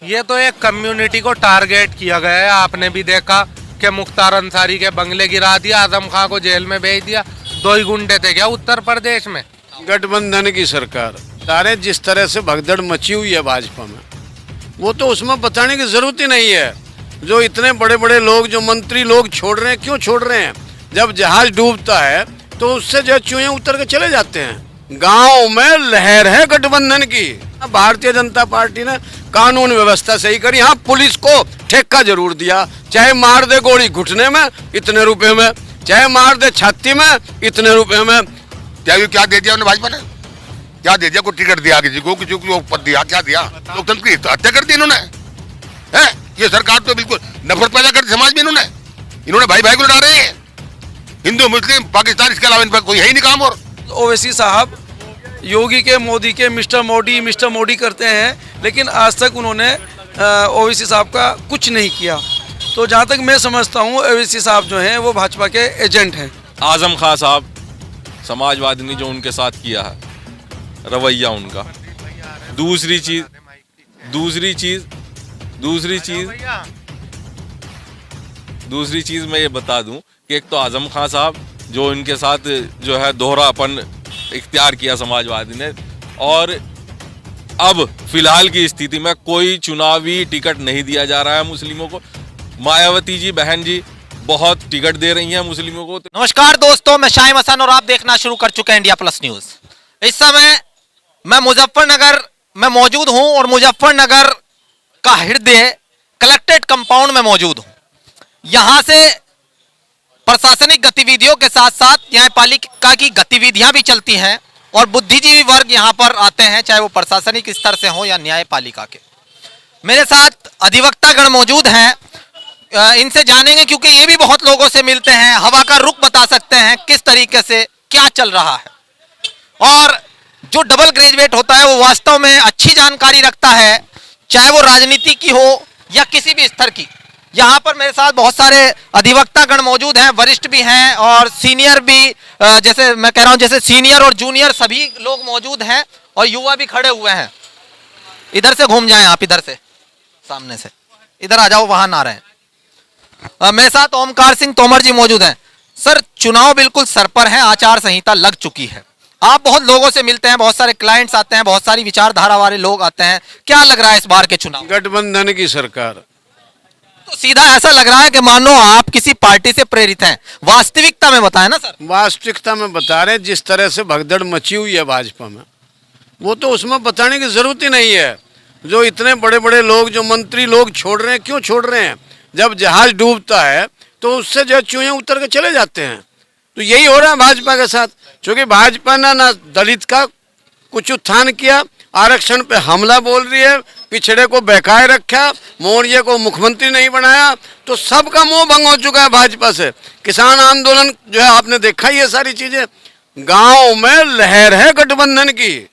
ये तो एक कम्युनिटी को टारगेट किया गया है। आपने भी देखा कि मुख्तार अंसारी के बंगले गिरा दिया, आजम खां को जेल में भेज दिया। 2 ही गुंडे थे क्या उत्तर प्रदेश में? गठबंधन की सरकार तारे जिस तरह से भगदड़ मची हुई है भाजपा में, वो तो उसमें बताने की जरूरत ही नहीं है। जो इतने बड़े बड़े लोग, जो मंत्री लोग छोड़ रहे हैं, क्यों छोड़ रहे हैं? जब जहाज डूबता है तो उससे जो चूहे उतर के चले जाते हैं। गांव में लहर है गठबंधन की। भारतीय जनता पार्टी ने कानून व्यवस्था सही करी। हाँ, पुलिस को ठेका जरूर दिया, चाहे मार दे गोली घुटने में इतने रुपए में, चाहे मार दे छाती में इतने रुपए में। क्या दे दिया उन्हें भाजपा ने? क्या दे दिया? कोई टिकट दिया किसी को पद दिया? क्या दिया? लोकतंत्र की हत्या कर दी इन्होंने। है ये सरकार तो बिल्कुल नफरत पैदा कर दी समाज में। इन्होंने भाई भाई को लड़ा रहे हैं, हिंदू मुस्लिम पाकिस्तान, इसके अलावा इन पर कोई है ही नहीं काम। और ओवैसी साहब योगी के, मोदी के मिस्टर मोदी करते हैं, लेकिन आज तक उन्होंने ओवैसी साहब का कुछ नहीं किया। तो जहाँ तक मैं समझता हूँ ओवैसी साहब जो हैं वो भाजपा के एजेंट हैं। आजम खां साहब, समाजवादी ने जो उनके साथ किया है, रवैया उनका। दूसरी चीज मैं ये बता दूं कि एक तो आजम खां साहब जो इनके साथ जो है दोहरापन इख्तियार किया समाजवादी ने, और अब फिलहाल की स्थिति में कोई चुनावी टिकट नहीं दिया जा रहा है मुस्लिमों को। मायावती जी, बहन जी बहुत टिकट दे रही हैं मुस्लिमों को। नमस्कार दोस्तों, मैं शाहिम हसन और आप देखना शुरू कर चुके हैं इंडिया प्लस न्यूज। इस समय मैं मुजफ्फरनगर में मौजूद हूं और मुजफ्फरनगर का हृदय कलेक्ट्रेट कंपाउंड में मौजूद हूं। यहां से प्रशासनिक गतिविधियों के साथ साथ न्यायपालिका की गतिविधियां भी चलती हैं और बुद्धिजीवी वर्ग यहां पर आते हैं, चाहे वो प्रशासनिक स्तर से हो या न्यायपालिका के। मेरे साथ अधिवक्तागण मौजूद हैं, इनसे जानेंगे क्योंकि ये भी बहुत लोगों से मिलते हैं, हवा का रुख बता सकते हैं किस तरीके से क्या चल रहा है। और जो डबल ग्रेजुएट होता है वो वास्तव में अच्छी जानकारी रखता है, चाहे वो राजनीति की हो या किसी भी स्तर की। यहाँ पर मेरे साथ बहुत सारे अधिवक्तागण मौजूद हैं, वरिष्ठ भी हैं और सीनियर भी, जैसे मैं कह रहा हूँ जैसे सीनियर और जूनियर सभी लोग मौजूद हैं और युवा भी खड़े हुए हैं। इधर से घूम जाएं आप, इधर से, सामने से इधर आ जाओ, वहां ना रहे। मेरे साथ ओमकार सिंह तोमर जी मौजूद हैं। सर, चुनाव बिल्कुल सर पर है, आचार संहिता लग चुकी है, आप बहुत लोगों से मिलते हैं, बहुत सारे क्लाइंट्स आते हैं, बहुत सारी विचारधारा वाले लोग आते हैं, क्या लग रहा है इस बार के चुनाव? गठबंधन की सरकार। तो सीधा ऐसा लग रहा है कि मानो आप किसी पार्टी से प्रेरित हैं। वास्तविकता में बताएं ना सर। वास्तविकता में बता रहे, जिस तरह से भगदड़ मची हुई है भाजपा में, वो तो उसमें बताने की जरूरत ही नहीं है। जो इतने बड़े बड़े लोग, जो मंत्री लोग छोड़ रहे हैं, क्यों छोड़ रहे हैं? जब जहाज डूबता है तो उससे जो चूहे उतर के चले जाते हैं। तो यही हो रहा है भाजपा के साथ, क्योंकि भाजपा ने ना दलित का कुछ उत्थान किया, आरक्षण पे हमला बोल रही है, पिछड़े को बहकाए रखा, मौर्य को मुख्यमंत्री नहीं बनाया, तो सबका मोह भंग हो चुका है भाजपा से। किसान आंदोलन जो है, आपने देखा ये सारी चीजें। गांव में लहर है गठबंधन की।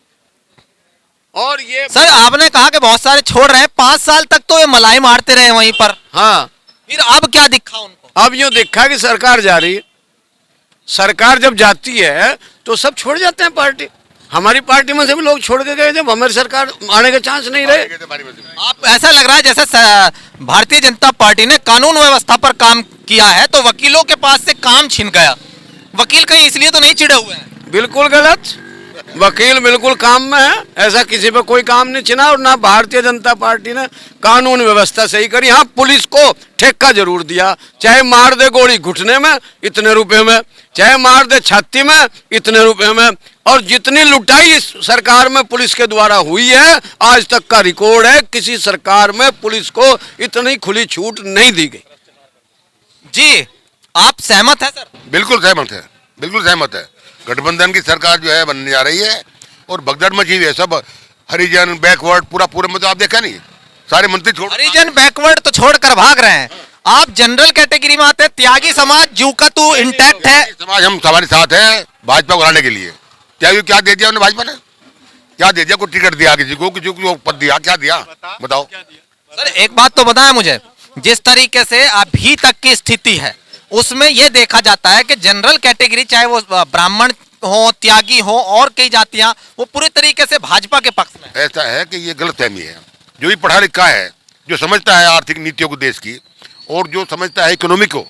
और ये सर, आपने कहा कि बहुत सारे छोड़ रहे हैं, 5 साल तक तो ये मलाई मारते रहे वहीं पर। हाँ, फिर अब क्या दिखा उनको? अब यूं देखा कि सरकार जा रही है। सरकार जब जाती है तो सब छोड़ जाते हैं पार्टी। हमारी पार्टी में से भी लोग छोड़ के गए, जब हमारी सरकार आने के चांस नहीं रहे। आप ऐसा लग रहा है जैसे भारतीय जनता पार्टी ने कानून व्यवस्था पर काम किया है तो वकीलों के पास से काम छिन गया। वकील कहीं इसलिए तो नहीं चिढ़े हुए हैं? बिल्कुल गलत। वकील बिल्कुल काम में है, ऐसा किसी पे कोई काम नहीं छिना। और ना भारतीय जनता पार्टी ने कानून व्यवस्था सही करी। हाँ, पुलिस को ठेका जरूर दिया, चाहे मार दे गोली घुटने में इतने रुपए में, चाहे मार दे छाती में इतने रुपए में। और जितनी लुटाई इस सरकार में पुलिस के द्वारा हुई है, आज तक का रिकॉर्ड है, किसी सरकार में पुलिस को इतनी खुली छूट नहीं दी गई। जी, आप सहमत हैं सर? बिल्कुल सहमत है, बिल्कुल सहमत है। गठबंधन की सरकार जो है बनने जा रही है और भगदड़ मची हुई है। सब हरिजन बैकवर्ड पूरे में तो आप देखा नहीं, सारे मंत्री छोड़, हरिजन बैकवर्ड तो छोड़कर भाग रहे हैं। आप जनरल कैटेगरी में आते हैं, त्यागी समाज जू का तू इंटैक्ट है। समाज हम हमारे साथ है भाजपा को हराने के लिए। क्या दे दिया उन्हें भाजपा ने? क्या दे दिया? कोई टिकट दिया किसी को पद दिया? क्या दिया? बताओ सर, एक बात तो बताएं मुझे, जिस तरीके से अभी तक की स्थिति है उसमें यह देखा जाता है कि जनरल कैटेगरी, चाहे वो ब्राह्मण हो, त्यागी हो और कई जातियां, वो पूरी तरीके से भाजपा के पक्ष में। ऐसा है कि ये गलतफहमी है। जो भी पढ़ा लिखा है, जो समझता है आर्थिक नीतियों को देश की, और जो समझता है इकोनॉमी को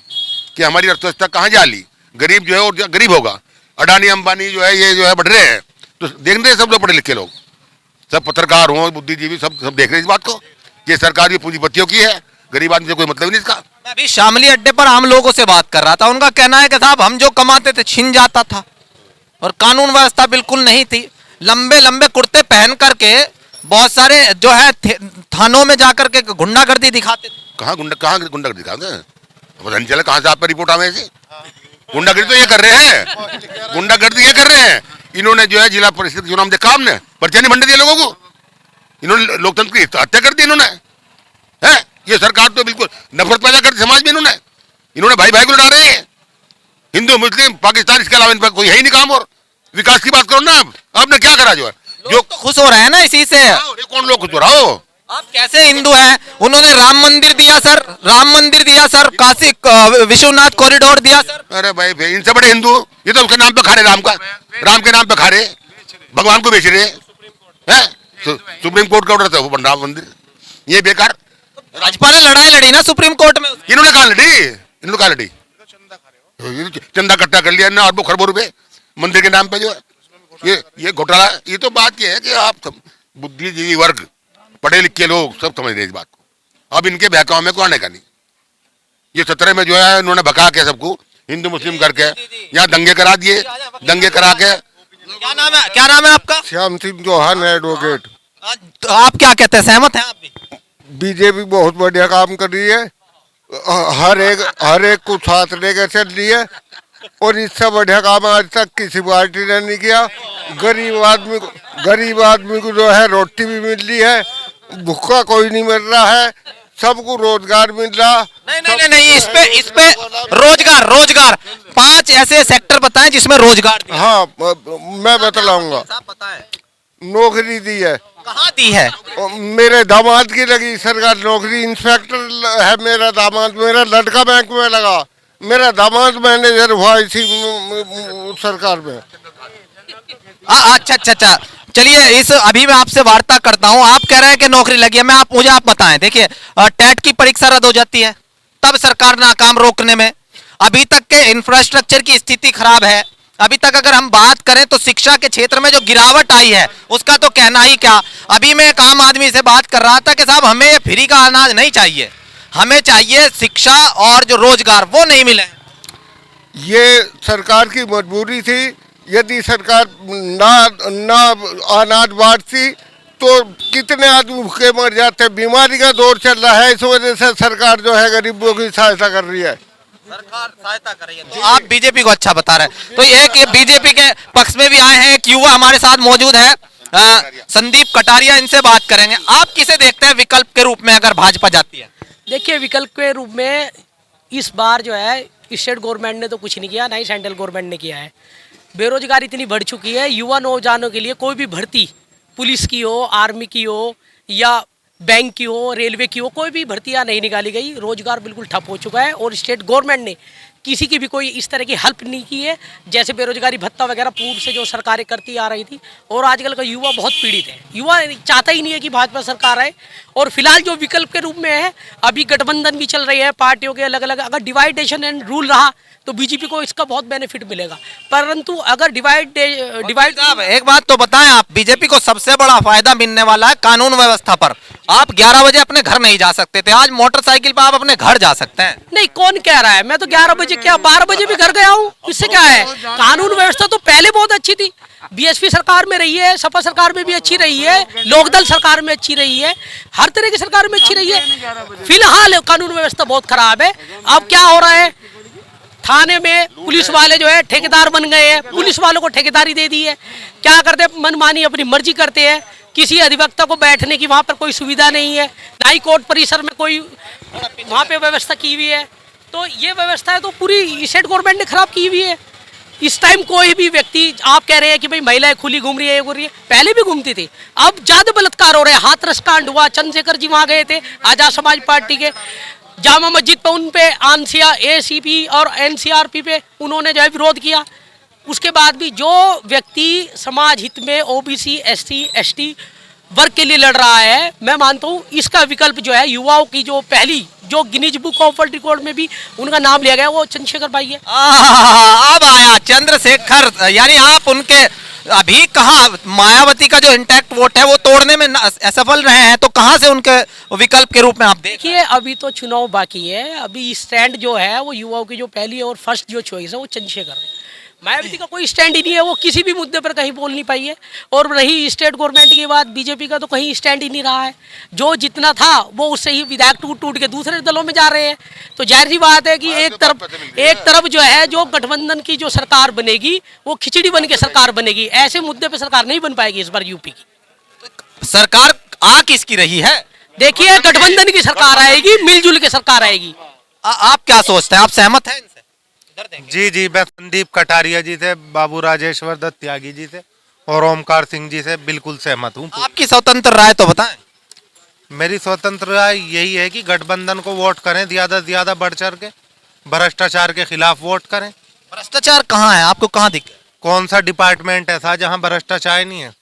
कि हमारी अर्थव्यवस्था कहाँ जा ली, गरीब जो है और गरीब होगा, अडानी अंबानी जो है ये जो है बढ़ रहे हैं, तो देख रहे हैं सब लोग पढ़े लिखे लोग, सब पत्रकार हों, बुद्धिजीवी, सब देख रहे हैं इस बात को। ये सरकार भी पूंजीपतियों की है, गरीब आदमी से कोई मतलब नहीं इसका। मैं अभी शामली अड्डे पर आम लोगों से बात कर रहा था, उनका कहना है कि साहब हम जो कमाते थे छिन जाता था और कानून व्यवस्था बिल्कुल नहीं थी। लंबे लंबे कुर्ते पहन करके बहुत सारे जो है थानों में जाकर के गुंडागर्दी दिखाते थे। कहाँ गुंडागर्दी दिखाते हैं, पता नहीं चला कहाँ से आप पर रिपोर्ट आवे ऐसे। गुंडागर्दी तो ये कर रहे हैं, गुंडागर्दी ये कर रहे हैं। इन्होंने जो है जिला परिषद चुनाव देखा, हमने पर्चे नहीं बंटे दिए लोगों को, इन्होंने लोकतंत्र की हत्या कर दी इन्होंने। है ये सरकार तो बिल्कुल नफरत पैदा करती समाज में। इन्होंने भाई भाई को लड़ा रहे हैं, हिंदू मुस्लिम पाकिस्तान, इसके अलावा इन पर कोई है ही नहीं काम। और विकास की बात करो ना, आपने क्या करा जो है, जो तो खुश हो रहे हैं ना इसी से। ये कौन लोग खुद हो रहा हो? आप कैसे हिंदू हैं? उन्होंने राम मंदिर दिया सर, राम मंदिर दिया सर, काशी विश्वनाथ कॉरिडोर दिया सर। अरे भाई भाई इनसे बड़े हिंदू ये तो उसके नाम पे खा रहे, राम के नाम पे खा रहे, भगवान को बेच रहे हैं। सुप्रीम कोर्ट का ऑर्डर था वो बन राम मंदिर, ये बेकार। भाजपा ने लड़ाई लड़ी ना सुप्रीम कोर्ट में। इन्होंने कहा लड़ी, चंदा इकट्ठा कर लिया ना अरबों खरबों रुपए मंदिर के नाम पे जो है ये घोटाला। ये तो बात ये है कि आप सब बुद्धिजीवी वर्ग, पढ़े लिखे लोग सब समझ रहे हैं इस बात को। अब इनके बहकाव में कोई आने का नहीं। ये 17 में जो है इन्होंने भगा के सबको हिंदू मुस्लिम करके यहाँ दंगे करा दिए, दंगे करा के। क्या नाम है आपका? श्याम सिंह चौहान एडवोकेट। तो आप क्या कहते हैं, सहमत हैं आप भी? बीजेपी बहुत बढ़िया काम कर रही है, हर एक को साथ लेकर चल रही है, और इससे बढ़िया काम आज तक किसी पार्टी ने नहीं किया। गरीब आदमी को जो है रोटी भी मिल रही है, भूखा कोई नहीं मिल रहा है, सबको रोजगार मिल रहा। नहीं, इस पे रोजगार 5 ऐसे सेक्टर बताएं जिसमें रोजगार दिया। हाँ मैं बतलाऊंगा। नौकरी दी है। कहाँ दी है? मेरे दामाद की लगी सरकार नौकरी, इंस्पेक्टर है मेरा दामाद, मेरा लड़का बैंक में लगा, मेरा दामाद मैनेजर हुआ इसी सरकार में। अच्छा, चलिए इस अभी मैं आपसे वार्ता करता हूँ। आप कह रहे हैं कि नौकरी लगी है, मुझे आप बताएं। देखिए टेट की परीक्षा रद्द हो जाती है, तब सरकार नाकाम रोकने में। अभी तक के इंफ्रास्ट्रक्चर की स्थिति खराब है। अभी तक अगर हम बात करें तो शिक्षा के क्षेत्र में जो गिरावट आई है उसका तो कहना ही क्या। अभी मैं एक आम आदमी से बात कर रहा था कि साहब हमें ये फ्री का अनाज नहीं चाहिए, हमें चाहिए शिक्षा और जो रोजगार वो नहीं मिले। ये सरकार की मजबूरी थी। यदि सरकार ना अनाज बांटती तो कितने आदमी भूखे मर जाते। बीमारी का दौर चल रहा है, इस वजह से सरकार जो है गरीबों की सहायता कर रही है। सरकार सहायता कर रही है। तो आप बीजेपी को अच्छा बता रहे हैं। तो एक बीजेपी के पक्ष में भी आए हैं, एक युवा हमारे साथ मौजूद है, संदीप कटारिया, इनसे बात करेंगे। आप किसे देखते हैं विकल्प के रूप में अगर भाजपा जाती है? देखिए विकल्प के रूप में इस बार जो है स्टेट गवर्नमेंट ने तो कुछ नहीं किया, ना ही सेंट्रल गवर्नमेंट ने किया है। बेरोजगारी इतनी बढ़ चुकी है, युवा नौजवानों के लिए कोई भी भर्ती, पुलिस की हो, आर्मी की हो या बैंक की हो, रेलवे की हो, कोई भी भर्तियां नहीं निकाली गई। रोजगार बिल्कुल ठप हो चुका है और स्टेट गवर्नमेंट ने किसी की भी कोई इस तरह की हेल्प नहीं की है। जैसे बेरोजगारी भत्ता वगैरह पूर्व से जो सरकारें करती आ रही थी। और आजकल का युवा बहुत पीड़ित है, युवा चाहता ही नहीं है कि भाजपा सरकार आए। और फिलहाल जो विकल्प के रूप में है, अभी गठबंधन भी चल रही है पार्टियों के अलग अलग। अगर डिवाइडेशन एंड रूल रहा तो बीजेपी को इसका बहुत बेनिफिट मिलेगा, परंतु अगर डिवाइड एक बात तो बताएं आप, बीजेपी को सबसे बड़ा फायदा मिलने वाला है कानून व्यवस्था पर। आप 11 बजे अपने घर नहीं जा सकते थे, आज मोटरसाइकिल पर आप अपने घर जा सकते हैं। नहीं, कौन कह रहा है? मैं तो 11 बजे क्या 12 बजे भी घर गया हूँ, इससे क्या है? कानून व्यवस्था तो पहले बहुत अच्छी थी, बीएसपी सरकार में रही है, सपा सरकार में भी अच्छी रही है, लोकदल सरकार में अच्छी रही है, हर तरह की सरकार में अच्छी रही है। फिलहाल कानून व्यवस्था बहुत खराब है। अब क्या हो रहा है, थाने में पुलिस वाले जो है ठेकेदार बन गए हैं, पुलिस वालों को ठेकेदारी दे दी है। क्या करते हैं, मनमानी अपनी मर्जी करते हैं। किसी अधिवक्ता को बैठने की वहाँ पर कोई सुविधा नहीं है, ना ही कोर्ट परिसर में कोई वहाँ पे व्यवस्था की हुई है। तो ये व्यवस्था है तो पूरी स्टेट गवर्नमेंट ने खराब की हुई है। इस टाइम कोई भी व्यक्ति, आप कह रहे हैं कि भाई महिलाएं खुली घूम रही है, ये घूम रही है, पहले भी घूमती थी, अब ज्यादा बलात्कार हो रहे हैं। हाथरस कांड हुआ, चंद्रशेखर जी वहाँ गए थे आजाद समाज पार्टी के, जामा मस्जिद पे उन पे एसीपी और एनसीआरपी पे उन्होंने जो है विरोध किया। उसके बाद भी जो व्यक्ति समाज हित में ओबीसी एसटी एसटी वर्ग के लिए लड़ रहा है, मैं मानता हूँ इसका विकल्प जो है युवाओं की जो पहली जो Guinness book of world record में भी उनका नाम लिया गया वो चंद्रशेखर भाई है। अब आया चंद्रशेखर, यानी आप उनके अभी कहाँ मायावती का जो इंटैक्ट वोट है वो तोड़ने में असफल रहे हैं, तो कहाँ से उनके विकल्प के रूप में आप देखिए अभी तो चुनाव बाकी है, अभी स्टैंड जो है वो युवाओं की जो पहली और फर्स्ट जो चॉइस है वो चंद्रशेखर है। मायावती का कोई स्टैंड ही नहीं है, वो किसी भी मुद्दे पर कहीं बोल नहीं पाई है। और रही स्टेट गवर्नमेंट की बात, बीजेपी का तो कहीं स्टैंड ही नहीं रहा है, जो जितना था वो उससे ही विधायक टूट टूट के दूसरे दलों में जा रहे हैं। तो जाहिर सी बात है कि एक तरफ जो है जो गठबंधन की जो सरकार बनेगी वो खिचड़ी बन के सरकार बनेगी, ऐसे मुद्दे पर सरकार नहीं बन पाएगी इस बार यूपी की। सरकार आ किसकी रही है? देखिए गठबंधन की सरकार आएगी, मिलजुल के सरकार आएगी। आप क्या सोचते हैं, आप सहमत हैं इनसे? जी जी, मैं संदीप कटारिया जी से, बाबू राजेश्वर दत्त त्यागी जी से और ओमकार सिंह जी से बिल्कुल सहमत हूँ। आपकी स्वतंत्र राय तो बताएं। मेरी स्वतंत्र राय यही है कि गठबंधन को वोट करें, ज्यादा से ज्यादा बढ़ चढ़ के भ्रष्टाचार के खिलाफ वोट करें। भ्रष्टाचार कहाँ है, आपको कहाँ दिखे? कौन सा डिपार्टमेंट ऐसा जहाँ भ्रष्टाचार नहीं है?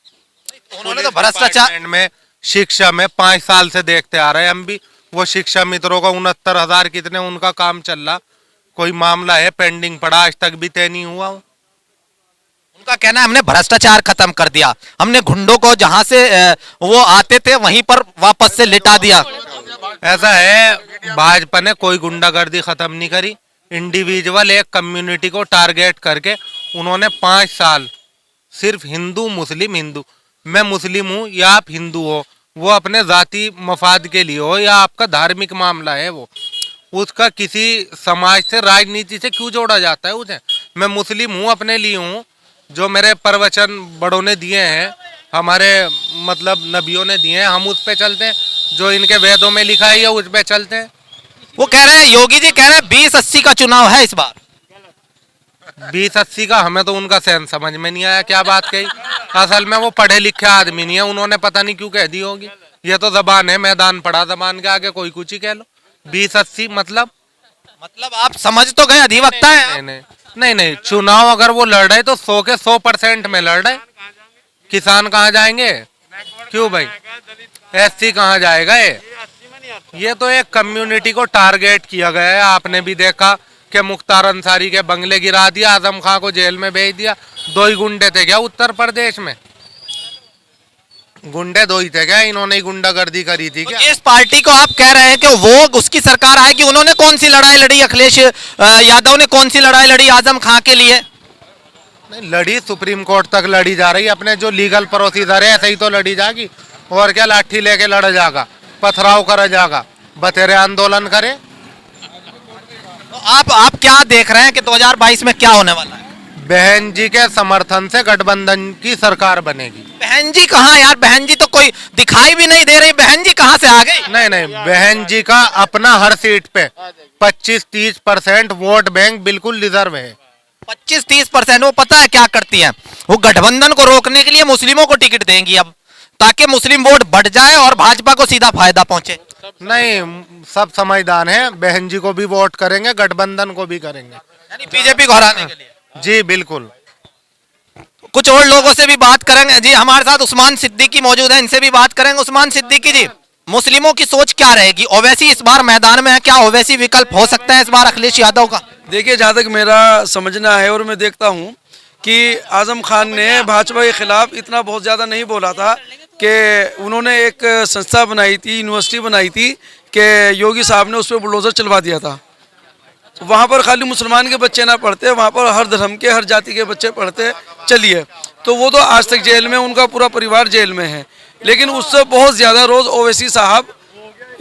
उन्होंने तो भ्रष्टाचार डिपार्टमेंट में शिक्षा में 5 साल से देखते आ रहे हैं हम भी, वो शिक्षा मित्रों का 69,000 कितने उनका काम चल रहा, कोई मामला है पेंडिंग पड़ा, आज तक भी तय नहीं हुआ। उनका कहना है हमने भ्रष्टाचार खत्म कर दिया, हमने गुंडों को जहां से वो आते थे वहीं पर वापस से लिटा दिया। ऐसा है, भाजपा ने कोई गुंडागर्दी खत्म नहीं करी, इंडिविजुअल एक कम्युनिटी को टारगेट करके उन्होंने 5 साल सिर्फ हिंदू मुस्लिम, हिंदू मैं मुस्लिम हूँ या आप हिंदू हो, वो अपने जाति मफाद के लिए हो या आपका धार्मिक मामला है, वो उसका किसी समाज से राजनीति से क्यों जोड़ा जाता है उसे? मैं मुस्लिम हूँ, अपने लिए हूँ, जो मेरे प्रवचन बड़ों ने दिए हैं, हमारे मतलब नबियों ने दिए हैं, हम उस पे चलते हैं, जो इनके वेदों में लिखा है उस पे चलते हैं। वो कह रहे हैं, योगी जी कह रहे हैं 2080 का चुनाव है इस बार। 2080 का हमें तो उनका सहन समझ में नहीं आया, क्या बात कही। असल में वो पढ़े लिखे आदमी नहीं है, उन्होंने पता नहीं क्यों कह दी होगी। ये तो जबान है, मैदान पड़ा, जबान के आगे कोई कुछ ही कह लो। 2080 मतलब आप समझ तो गए, अधिवक्ता है। नहीं, चुनाव अगर वो लड़ रहे तो 100 के 100% में लड़ रहे। किसान कहाँ जाएंगे? क्यों भाई, एससी कहाँ जाएगा? ये तो एक कम्युनिटी को टारगेट किया गया है। आपने भी देखा कि मुख्तार अंसारी के बंगले गिरा दिया, आजम खां को जेल में भेज दिया। 2 ही गुंडे थे क्या उत्तर प्रदेश में? गुंडे 2 ही थे क्या? इन्होंने ही गुंडागर्दी करी थी क्या? इस पार्टी को आप कह रहे हैं कि वो उसकी सरकार आएगी, उन्होंने कौन सी लड़ाई लड़ी? अखिलेश यादव ने कौन सी लड़ाई लड़ी आजम खां के लिए? नहीं लड़ी, सुप्रीम कोर्ट तक लड़ी जा रही है, अपने जो लीगल प्रोसीजर है ऐसे ही तो लड़ी जाएगी। और क्या लाठी लेके लड़ा जाएगा, पथराव करा जाएगा, बतेरे आंदोलन करे। तो आप क्या देख रहे हैं कि 2022 में क्या होने वाला है? बहन जी के समर्थन से गठबंधन की सरकार बनेगी। बहन जी कहाँ यार? बहन जी तो कोई दिखाई भी नहीं दे रही, बहन जी कहाँ से आ गई? नहीं, बहन जी का अपना हर सीट पे 25-30% वोट बैंक बिल्कुल रिजर्व है। 25-30%? वो पता है क्या करती है? वो गठबंधन को रोकने के लिए मुस्लिमों को टिकट देंगी अब, ताकि मुस्लिम वोट बढ़ जाए और भाजपा को सीधा फायदा पहुंचे। नहीं, सब समझदार हैं, बहन जी को भी वोट करेंगे, गठबंधन को भी करेंगे, यानी बीजेपी को हराने के लिए। जी बिल्कुल। कुछ और लोगों से भी बात करेंगे जी, हमारे साथ उस्मान सिद्दीकी मौजूद है, इनसे भी बात करेंगे। उस्मान सिद्दीकी जी, मुस्लिमों की सोच क्या रहेगी? ओवैसी इस बार मैदान में है, क्या ओवैसी विकल्प हो सकता है इस बार अखिलेश यादव का? देखिए, जहाँ तक मेरा समझना है और मैं देखता हूँ कि आजम खान ने भाजपा के खिलाफ इतना बहुत ज़्यादा नहीं बोला था कि उन्होंने एक संस्था बनाई थी, यूनिवर्सिटी बनाई थी कि योगी साहब ने उस पर बुलडोजर चलवा दिया था। वहाँ पर खाली मुसलमान के बच्चे ना पढ़ते, वहाँ पर हर धर्म के हर जाति के बच्चे पढ़ते चलिए। तो वो तो आज तक जेल में, उनका पूरा परिवार जेल में है। लेकिन उससे बहुत ज़्यादा रोज़ ओवैसी साहब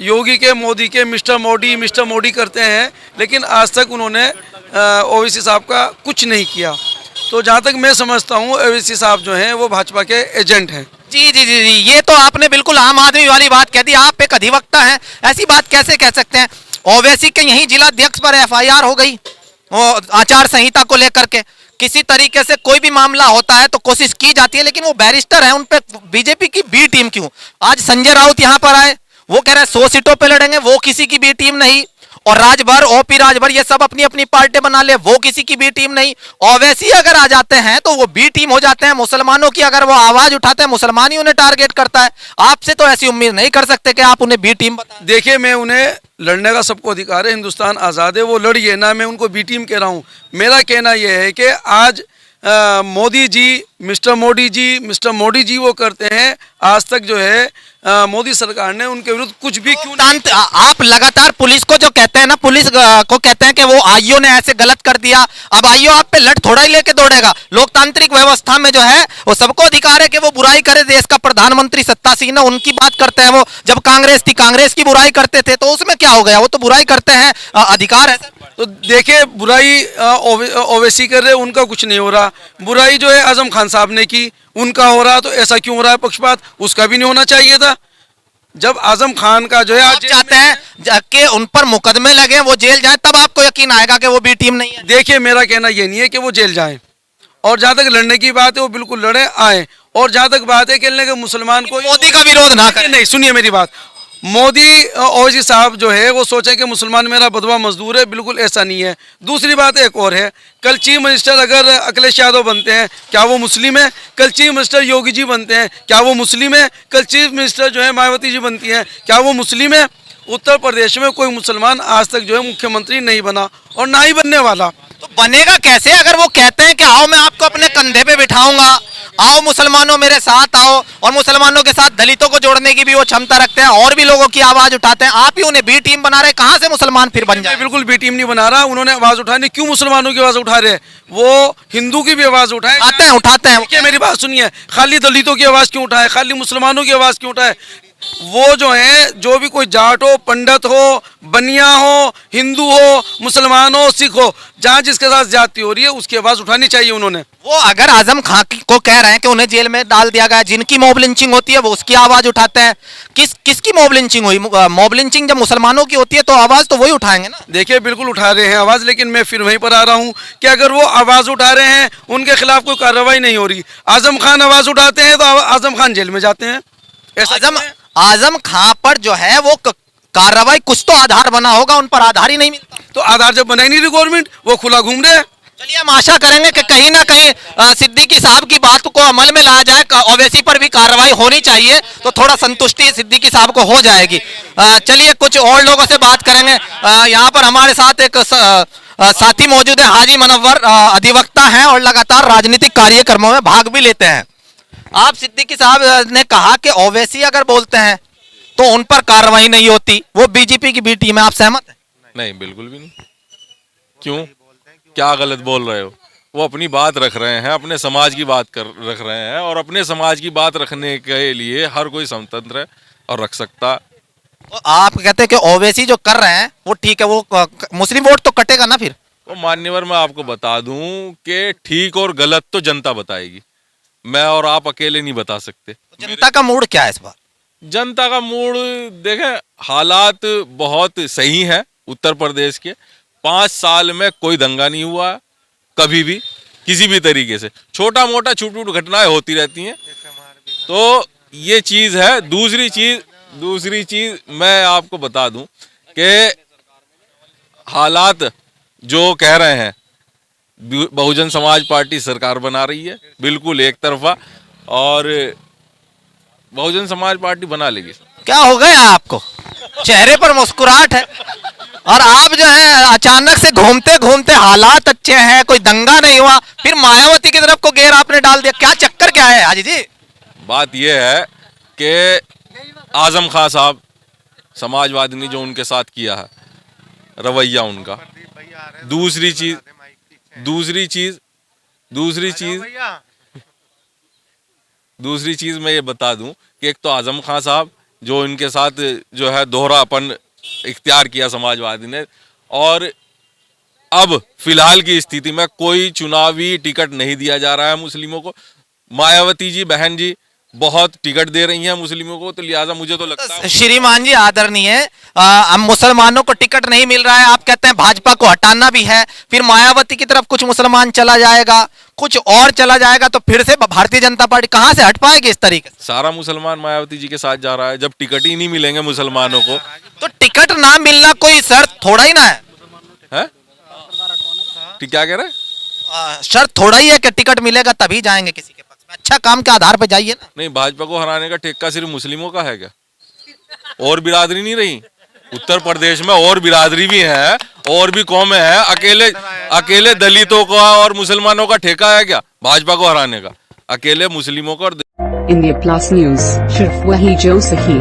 योगी के, मोदी के मिस्टर मोदी करते हैं, लेकिन आज तक उन्होंने ओवैसी साहब का कुछ नहीं किया। तो जहाँ तक मैं समझता हूँ ओवैसी साहब जो हैं वो भाजपा के एजेंट हैं। जी जी जी जी, ये तो आपने बिल्कुल आम आदमी वाली बात कह दी। आप एक अधिवक्ता हैं, ऐसी बात कैसे कह सकते हैं? ओवैसी के यहीं जिलाध्यक्ष पर FIR हो गई, वो आचार संहिता को लेकर के। किसी तरीके से कोई भी मामला होता है तो कोशिश की जाती है, लेकिन वो बैरिस्टर हैं, उन पे बीजेपी की बी टीम क्यों? आज संजय राउत यहाँ पर आए, वो कह रहे हैं 100 सीटों पे लड़ेंगे, वो किसी की बी टीम नहीं। और राजभर, ओपी राजभर, ये सब अपनी अपनी पार्टी बना ले, वो किसी की बी टीम नहीं। ओवैसी अगर आ जाते हैं तो वो बी टीम हो जाते हैं। मुसलमानों की अगर वो आवाज उठाते हैं, मुसलमान ही उन्हें टारगेट करता है। आपसे तो ऐसी उम्मीद नहीं कर सकते कि आप उन्हें बी टीम बता। देखिए, मैं उन्हें लड़ने का सबको अधिकार है, हिंदुस्तान आज़ाद है, वो लड़िए ना, मैं उनको बी टीम कह रहा हूँ। मेरा कहना यह है कि आज मोदी जी, मिस्टर मोदी जी वो करते हैं, आज तक जो है मोदी सरकार ने उनके विरुद्ध कुछ भी क्यों नहीं। आप लगातार पुलिस को जो कहते हैं ना, पुलिस को कहते हैं कि वो आईओ ने ऐसे गलत कर दिया। अब आईओ आप पे लट थोड़ा ही लेके दौड़ेगा। लोकतांत्रिक व्यवस्था में जो है वो सबको अधिकार है कि वो बुराई करे। देश का प्रधानमंत्री सत्तासीन है, उनकी बात करते हैं। वो जब कांग्रेस थी, कांग्रेस की बुराई करते थे, तो उसमें क्या हो गया? वो तो बुराई करते हैं, अधिकार है सर। तो देखिए, बुराई ओवैसी कर रहे, उनका कुछ नहीं हो रहा। बुराई जो है आजम खान साहब ने की, उनका हो रहा। तो ऐसा क्यों हो रहा है पक्षपात? उसका भी नहीं होना चाहिए था। जब आजम खान का जो है, आप चाहते हैं कि उन पर मुकदमे लगे, वो जेल जाए, तब आपको यकीन आएगा कि वो बी टीम नहीं है। देखिए, मेरा कहना ये नहीं है कि वो जेल जाएं, और जहां तक लड़ने की बात है वो बिल्कुल लड़े आए। और जहां तक बात है कहने के मुसलमान को मोदी का विरोध ना करें। नहीं, सुनिए मेरी बात। मोदी ओवैसी साहब जो है वो सोचे कि मुसलमान मेरा बदवा मजदूर है, बिल्कुल ऐसा नहीं है। दूसरी बात एक और है, कल चीफ मिनिस्टर अगर अखिलेश यादव बनते हैं, क्या वो मुस्लिम है? कल चीफ मिनिस्टर योगी जी बनते हैं, क्या वो मुस्लिम है? कल चीफ मिनिस्टर जो है मायावती जी बनती हैं, क्या वो मुस्लिम है? उत्तर प्रदेश में कोई मुसलमान आज तक जो है मुख्यमंत्री नहीं बना, और ना ही बनने वाला। तो बनेगा कैसे अगर वो कहते हैं कि आओ मैं आपको अपने कंधे पे बिठाऊंगा, आओ मुसलमानों मेरे साथ आओ, और मुसलमानों के साथ दलितों को जोड़ने की भी वो क्षमता रखते हैं, और भी लोगों की आवाज उठाते हैं। आप ही उन्हें बी टीम बना रहे, कहां से मुसलमान फिर बन जाए? बिल्कुल बी टीम नहीं बना रहा। उन्होंने आवाज उठानी, क्यों मुसलमानों की आवाज उठा रहे हैं? वो हिंदू की भी आवाज उठाए, उठाते हैं। देखिए मेरी बात सुनिए, खाली दलितों की आवाज क्यों उठाए? खाली मुसलमानों की आवाज क्यों उठाए? वो जो है, जो भी कोई जाट हो, पंडित हो, बनिया हो, हिंदू हो, मुसलमान हो, सिख हो, जहां जिसके साथ ज्यादती हो रही है उसकी आवाज उठानी चाहिए उन्होंने। वो अगर आजम खान को कह रहे हैं कि उन्हें जेल में डाल दिया गया, जिनकी मॉब लिंचिंग होती है वो उसकी आवाज उठाते हैं। किसकी मॉब लिंचिंग हुई? मॉब लिंचिंग जब मुसलमानों की होती है तो आवाज तो वही उठाएंगे ना। देखिए, बिल्कुल उठा रहे हैं आवाज, लेकिन मैं फिर वहीं पर आ रहा हूं कि अगर वो आवाज उठा रहे हैं, उनके खिलाफ कोई कार्रवाई नहीं हो रही। आजम खान आवाज उठाते हैं तो आजम खान जेल में जाते हैं। आजम खान पर जो है वो कार्रवाई, कुछ तो आधार बना होगा, उन पर आधार ही नहीं मिलता। तो आधार जब बनाई नहीं रही गवर्नमेंट, वो खुला घूम रहे हैं। चलिए, हम आशा करेंगे कि कहीं ना कहीं सिद्दीकी साहब की बात को अमल में लाया जाए। ओवैसी पर भी कार्रवाई होनी चाहिए, तो थोड़ा संतुष्टि सिद्दीकी साहब को हो जाएगी। चलिए, कुछ और लोगों से बात करेंगे। यहाँ पर हमारे साथ एक साथी मौजूद है, हाजी मनव्वर, अधिवक्ता हैं और लगातार राजनीतिक कार्यक्रमों में भाग भी लेते हैं। आप सिद्दीकी साहब ने कहा कि ओवैसी अगर बोलते हैं तो उन पर कार्रवाई नहीं होती, वो बीजेपी की बी टीम है, आप सहमत हैं? नहीं, बिल्कुल भी नहीं। क्यों? क्या गलत बोल रहे हो? वो अपनी बात रख रहे हैं, अपने समाज की बात रख रहे हैं, और अपने समाज की बात रखने के लिए हर कोई स्वतंत्र है और रख सकता। तो आप कहते हैं कि ओवैसी जो कर रहे हैं वो ठीक है, वो मुस्लिम वोट तो कटेगा ना फिर? वो मान्यवर, मैं आपको बता दूं कि ठीक और गलत तो जनता बताएगी, मैं और आप अकेले नहीं बता सकते। तो जनता का मूड क्या है इस बार? जनता का मूड देखें, हालात बहुत सही है उत्तर प्रदेश के। 5 साल में कोई दंगा नहीं हुआ कभी भी, किसी भी तरीके से। छोटा मोटा छूट छूट घटनाएं होती रहती हैं, तो ये चीज है। दूसरी चीज मैं आपको बता दूं कि हालात जो कह रहे हैं, बहुजन समाज पार्टी सरकार बना रही है, बिल्कुल एक तरफा, और बहुजन समाज पार्टी बना लेगी। क्या हो गया आपको? चेहरे पर मुस्कुराहट है, और आप जो है अचानक से घूमते घूमते, हालात अच्छे हैं, कोई दंगा नहीं हुआ, फिर मायावती की तरफ को घेर आपने डाल दिया। क्या चक्कर क्या है हाजी जी? बात यह है कि आजम खान साहब, समाजवादी ने जो उनके साथ किया है, रवैया उनका। दूसरी चीज मैं ये बता दूं कि एक तो आजम खान साहब जो इनके साथ जो है दोहरापन इख्तियार किया समाजवादी ने, और अब फिलहाल की स्थिति में कोई चुनावी टिकट नहीं दिया जा रहा है मुस्लिमों को। मायावती जी, बहन जी, बहुत टिकट दे रही हैं मुस्लिमों को, तो लिहाजा मुझे तो लगता है श्रीमान जी आदरणीय, हम मुसलमानों को टिकट नहीं मिल रहा है, आप कहते हैं भाजपा को हटाना भी है, फिर मायावती की तरफ कुछ मुसलमान चला जाएगा, कुछ और चला जाएगा तो फिर से भारतीय जनता पार्टी कहां से हट पाएगी इस तरीके से? सारा मुसलमान मायावती जी के साथ जा रहा है। जब टिकट ही नहीं मिलेंगे मुसलमानों को, तो टिकट ना मिलना कोई शर्त थोड़ा ही ना है। है क्या कह रहे हैं? शर्त थोड़ा ही है कि टिकट मिलेगा तभी जाएंगे किसी के पक्ष में। अच्छा काम के आधार पर जाइए ना। नहीं, भाजपा को हराने का ठेका सिर्फ मुस्लिमों का है क्या? और बिरादरी नहीं रही? उत्तर प्रदेश में और बिरादरी भी है, और भी कौमें हैं। अकेले दलितों का और मुसलमानों का ठेका है क्या भाजपा को हराने का? अकेले मुस्लिमों का और इंडिया प्लस न्यूज, सिर्फ वही जो सही।